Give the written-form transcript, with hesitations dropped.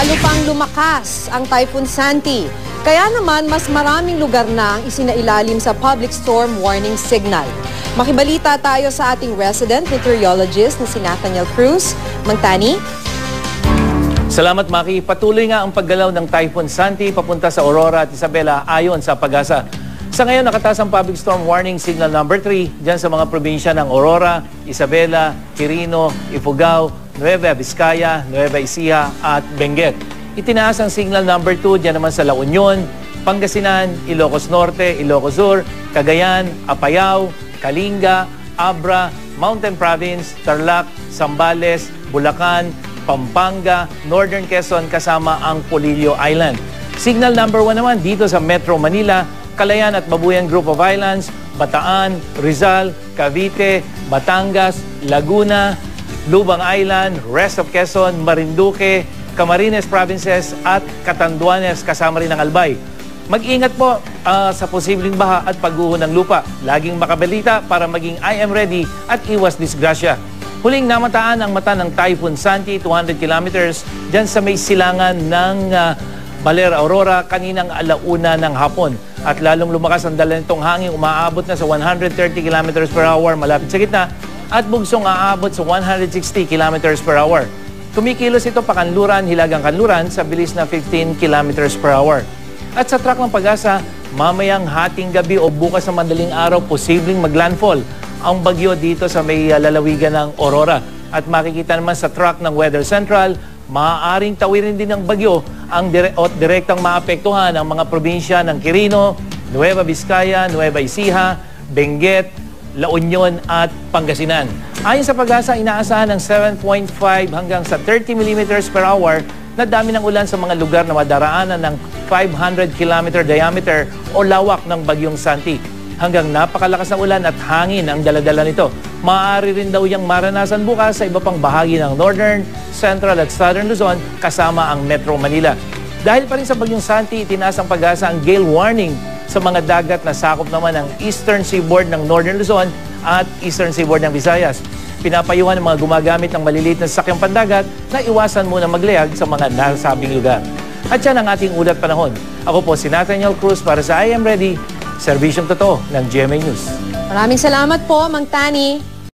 Lalo pang lumakas ang Typhoon Santi. Kaya naman mas maraming lugar na ang isinailalim sa public storm warning signal. Makibalita tayo sa ating resident meteorologist na si Nathaniel Cruz. Mang Tani? Salamat, Maki. Patuloy nga ang paggalaw ng Typhoon Santi papunta sa Aurora at Isabela ayon sa Pag-asa. Sa ngayon, nakataas ang public storm warning signal number 3 dyan sa mga probinsya ng Aurora, Isabela, Quirino, Ifugao, Nueva Vizcaya, Nueva Ecija at Benguet. Itinaas ang signal number 2 dyan naman sa La Union, Pangasinan, Ilocos Norte, Ilocos Sur, Cagayan, Apayao, Kalinga, Abra, Mountain Province, Tarlac, Zambales, Bulacan, Pampanga, Northern Quezon kasama ang Polillo Island. Signal number 1 naman dito sa Metro Manila, Calayan at Babuyan Group of Islands, Bataan, Rizal, Cavite, Batangas, Laguna, Lubang Island, rest of Quezon, Marinduque, Camarines Provinces at Catanduanes kasama rin ang Albay. Mag-ingat po sa posibleng baha at pagguho ng lupa. Laging makabalita para maging I am ready at iwas disgrasya. Huling namataan ang mata ng Typhoon Santi, 200 kilometers dyan sa may silangan ng Balera Aurora kaninang alauna ng hapon. At lalong lumakas ang dala nitong hangin, umaabot na sa 130 kilometers per hour malapit sa gitna at bugsong aabot sa 160 kilometers per hour. Kumikilos ito pakanluran, hilagang kanluran sa bilis na 15 kilometers per hour. At sa track ng Pag-asa, mamayang hating gabi o bukas na madaling araw, posibleng maglandfall ang bagyo dito sa may lalawigan ng Aurora. At makikita naman sa track ng Weather Central, maaaring tawirin din ng bagyo ang direktang maapektuhan ang mga probinsya ng Quirino, Nueva Vizcaya, Nueva Ecija, Benguet, La Union at Pangasinan. Ayon sa Pag-asa, inaasahan ng 7.5 hanggang sa 30 mm per hour na dami ng ulan sa mga lugar na madaraanan ng 500 km diameter o lawak ng Bagyong Santi. Hanggang napakalakas na ulan at hangin ang daladala nito. Maaari rin daw yung maranasan bukas sa iba pang bahagi ng Northern, Central at Southern Luzon kasama ang Metro Manila. Dahil pa rin sa Bagyong Santi, itinaas ang Pag-asa ang gale warning sa mga dagat na sakop naman ng Eastern Seaboard ng Northern Luzon at Eastern Seaboard ng Visayas. Pinapayuhan ng mga gumagamit ng maliliit na sasakyang pandagat na iwasan muna maglayag sa mga nasabing lugar. At yan ang ating ulat panahon. Ako po si Nathaniel Cruz para sa I Am Ready, serbisyong totoo ng GMA News. Maraming salamat po, Mang Tani.